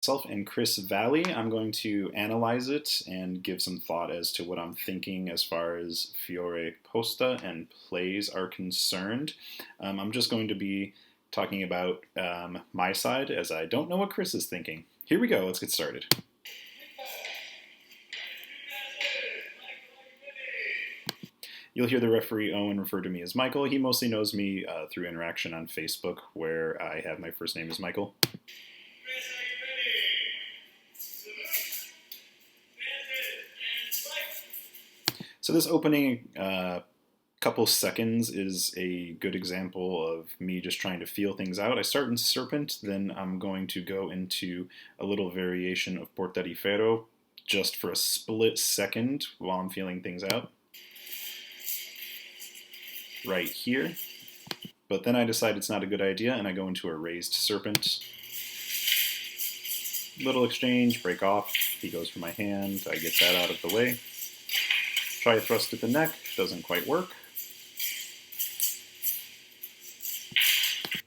Myself and Chris Valley. I'm going to analyze it and give some thought as to what I'm thinking as far as Fiore Posta and plays are concerned. I'm just going to be talking about my side as I don't know what Chris is thinking. Here we go, let's get started. You'll hear the referee Owen refer to me as Michael. He mostly knows me through interaction on Facebook, where I have my first name as Michael. So this opening couple seconds is a good example of me just trying to feel things out. I start in Serpent, then I'm going to go into a little variation of Porta di Ferro just for a split second while I'm feeling things out. Right here. But then I decide it's not a good idea and I go into a raised Serpent. Little exchange, break off, he goes for my hand, I get that out of the way. Try a thrust at the neck, doesn't quite work.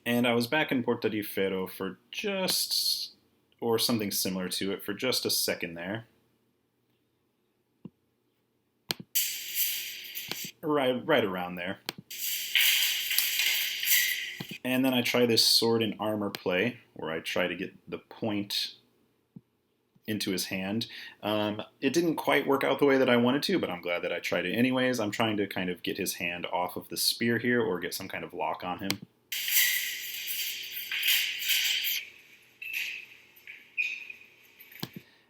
And I was back in Porta di Ferro for just, or something similar to it, for just a second there. Right around there. And then I try this sword and armor play, where I try to get the point into his hand. It didn't quite work out the way that I wanted to, but I'm glad that I tried it anyways. I'm trying to kind of get his hand off of the spear here, or get some kind of lock on him.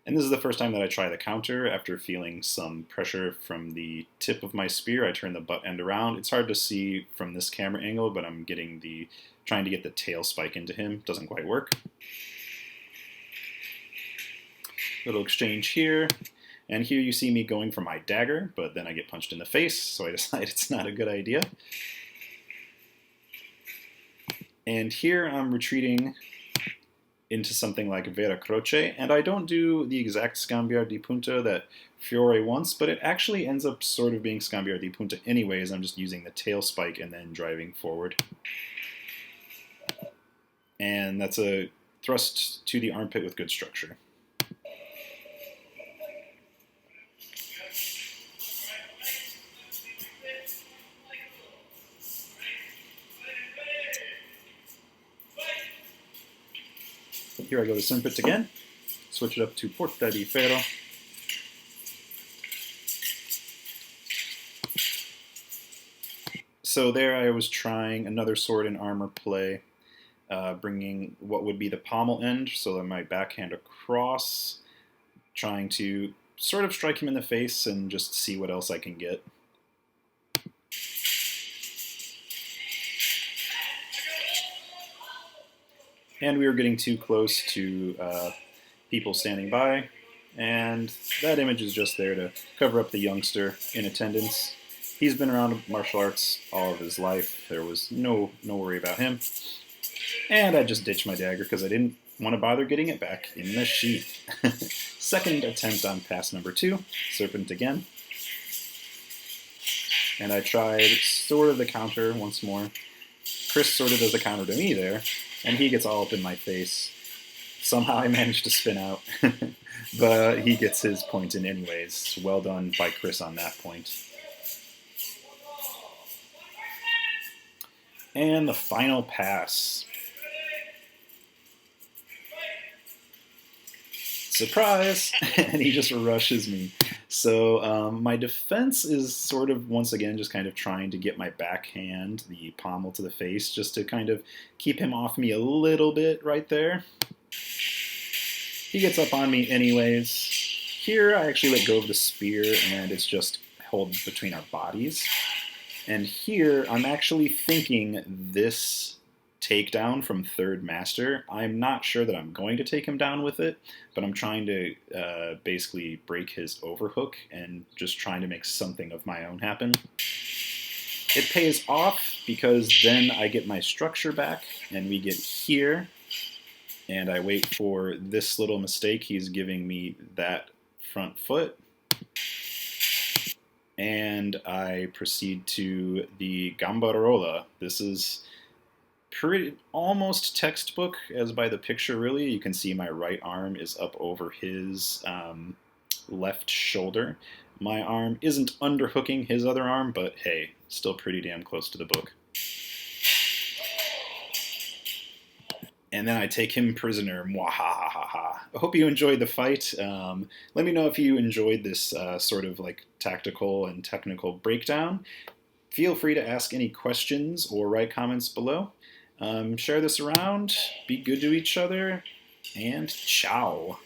And this is the first time that I try the counter. After feeling some pressure from the tip of my spear, I turn the butt end around. It's hard to see from this camera angle, but I'm trying to get the tail spike into him. Doesn't quite work. Little exchange here. And here you see me going for my dagger, but then I get punched in the face, so I decide it's not a good idea. And here I'm retreating into something like Vera Croce, and I don't do the exact Scambiar di Punta that Fiore wants, but it actually ends up sort of being Scambiar di Punta anyways. I'm just using the tail spike and then driving forward. And that's a thrust to the armpit with good structure. Here I go to Serpent again, switch it up to Porta di Ferro. So there I was trying another sword and armor play, bringing what would be the pommel end, so that my backhand across, trying to sort of strike him in the face and just see what else I can get. And we were getting too close to people standing by, and that image is just there to cover up the youngster in attendance. He's been around martial arts all of his life. There was no worry about him. And I just ditched my dagger because I didn't want to bother getting it back in the sheath. Second attempt on pass number 2, Serpent again. And I tried sort of the counter once more. Chris sort of does the counter to me there, and he gets all up in my face. Somehow I managed to spin out, but he gets his point in anyways. Well done by Chris on that point. And the final pass. Surprise! And he just rushes me. So my defense is sort of, once again, just kind of trying to get my backhand, the pommel to the face, just to kind of keep him off me a little bit right there. He gets up on me anyways. Here I actually let go of the spear and it's just held between our bodies. And here I'm actually thinking this takedown from Third Master. I'm not sure that I'm going to take him down with it, but I'm trying to basically break his overhook and just trying to make something of my own happen. It pays off because then I get my structure back and we get here and I wait for this little mistake. He's giving me that front foot. And I proceed to the Gambarola. This is pretty almost textbook as by the picture really. You can see my right arm is up over his left shoulder. My arm isn't underhooking his other arm, but hey, still pretty damn close to the book. And then I take him prisoner. Mwahahaha. I hope you enjoyed the fight. Let me know if you enjoyed this sort of like tactical and technical breakdown. Feel free to ask any questions or write comments below. Share this around, be good to each other, and ciao.